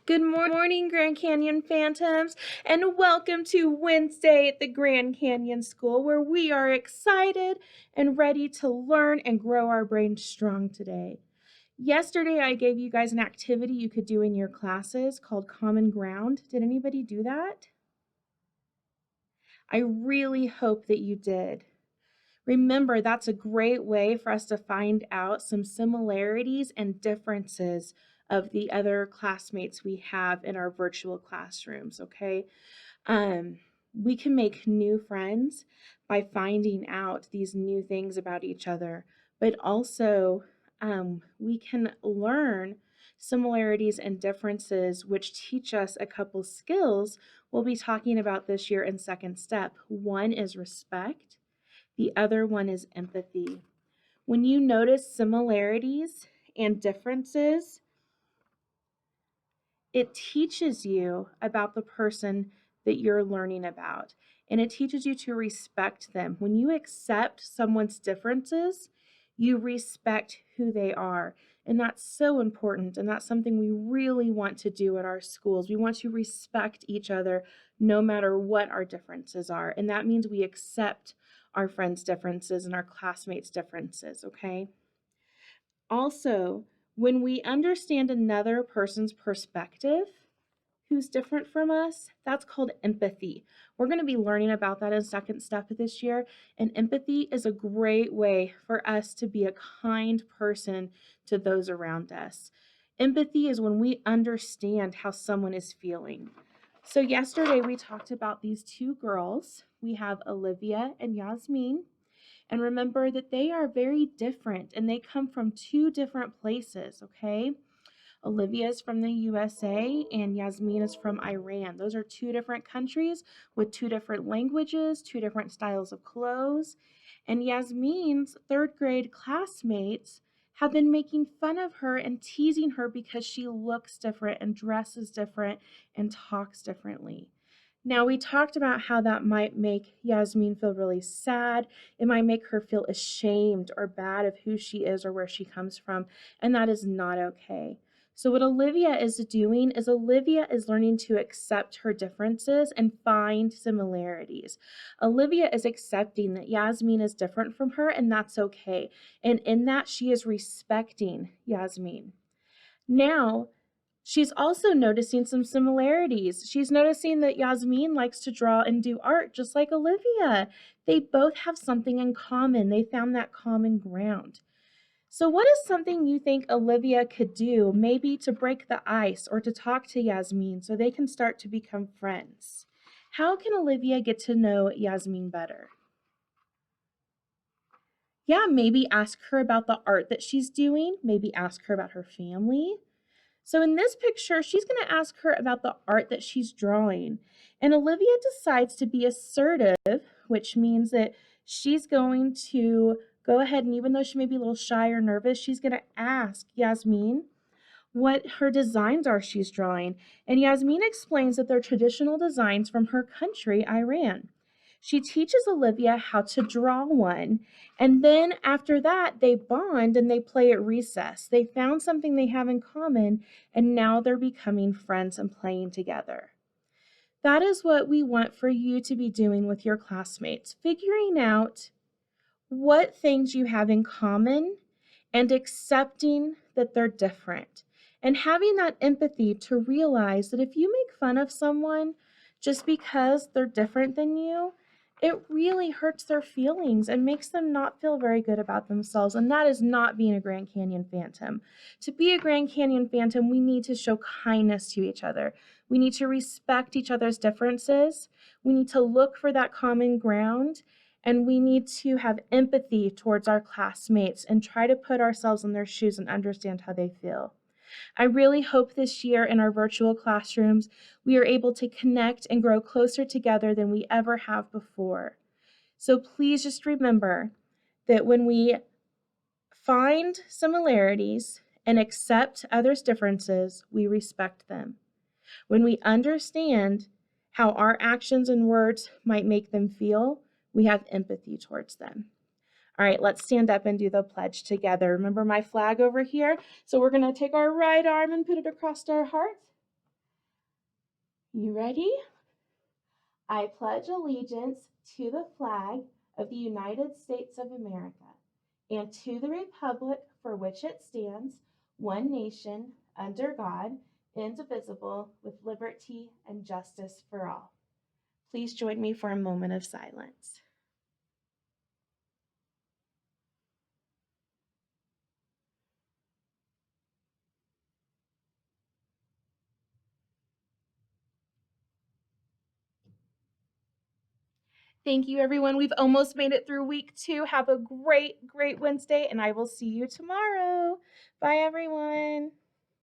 Good morning, Grand Canyon Phantoms, and welcome to Wednesday at the Grand Canyon School, where we are excited and ready to learn and grow our brains strong today. Yesterday, I gave you guys an activity you could do in your classes called Common Ground. Did anybody do that? I really hope that you did. Remember, that's a great way for us to find out some similarities and differences of the other classmates we have in our virtual classrooms, okay? We can make new friends by finding out these new things about each other, but also we can learn similarities and differences which teach us a couple skills we'll be talking about this year in second step. One is respect. The other one is empathy. When you notice similarities and differences, it teaches you about the person that you're learning about, and it teaches you to respect them. When you accept someone's differences, you respect who they are, and that's so important, and that's something we really want to do at our schools. We want to respect each other no matter what our differences are, and that means we accept our friends' differences and our classmates' differences, okay? Also, when we understand another person's perspective, who's different from us, that's called empathy. We're going to be learning about that in second step this year, and empathy is a great way for us to be a kind person to those around us. Empathy is when we understand how someone is feeling. So yesterday we talked about these two girls. We have Olivia and Yasmin. And remember that they are very different and they come from two different places, okay? Olivia is from the USA and Yasmin is from Iran. Those are two different countries with two different languages, two different styles of clothes. And Yasmin's third grade classmates have been making fun of her and teasing her because she looks different and dresses different and talks differently. Now, we talked about how that might make Yasmin feel really sad. It might make her feel ashamed or bad of who she is or where she comes from, and that is not okay. So what Olivia is doing is Olivia is learning to accept her differences and find similarities. Olivia is accepting that Yasmin is different from her, and that's okay. And in that, she is respecting Yasmin. Now, she's also noticing some similarities. She's noticing that Yasmin likes to draw and do art just like Olivia. They both have something in common. They found that common ground. So, what is something you think Olivia could do, maybe to break the ice or to talk to Yasmin so they can start to become friends? How can Olivia get to know Yasmin better? Yeah, maybe ask her about the art that she's doing, maybe ask her about her family. So in this picture, she's going to ask her about the art that she's drawing. And Olivia decides to be assertive, which means that she's going to go ahead and even though she may be a little shy or nervous, she's going to ask Yasmin what her designs are she's drawing. And Yasmin explains that they're traditional designs from her country, Iran. She teaches Olivia how to draw one, and then after that, they bond and they play at recess. They found something they have in common, and now they're becoming friends and playing together. That is what we want for you to be doing with your classmates, figuring out what things you have in common and accepting that they're different. And having that empathy to realize that if you make fun of someone just because they're different than you, it really hurts their feelings and makes them not feel very good about themselves. And that is not being a Grand Canyon Phantom. To be a Grand Canyon Phantom, we need to show kindness to each other. We need to respect each other's differences. We need to look for that common ground. And we need to have empathy towards our classmates and try to put ourselves in their shoes and understand how they feel. I really hope this year in our virtual classrooms, we are able to connect and grow closer together than we ever have before. So please just remember that when we find similarities and accept others' differences, we respect them. When we understand how our actions and words might make them feel, we have empathy towards them. All right, let's stand up and do the pledge together. Remember my flag over here? So we're going to take our right arm and put it across our heart. You ready? I pledge allegiance to the flag of the United States of America and to the republic for which it stands, one nation, under God, indivisible, with liberty and justice for all. Please join me for a moment of silence. Thank you, everyone. We've almost made it through week 2. Have a great, great Wednesday, and I will see you tomorrow. Bye, everyone.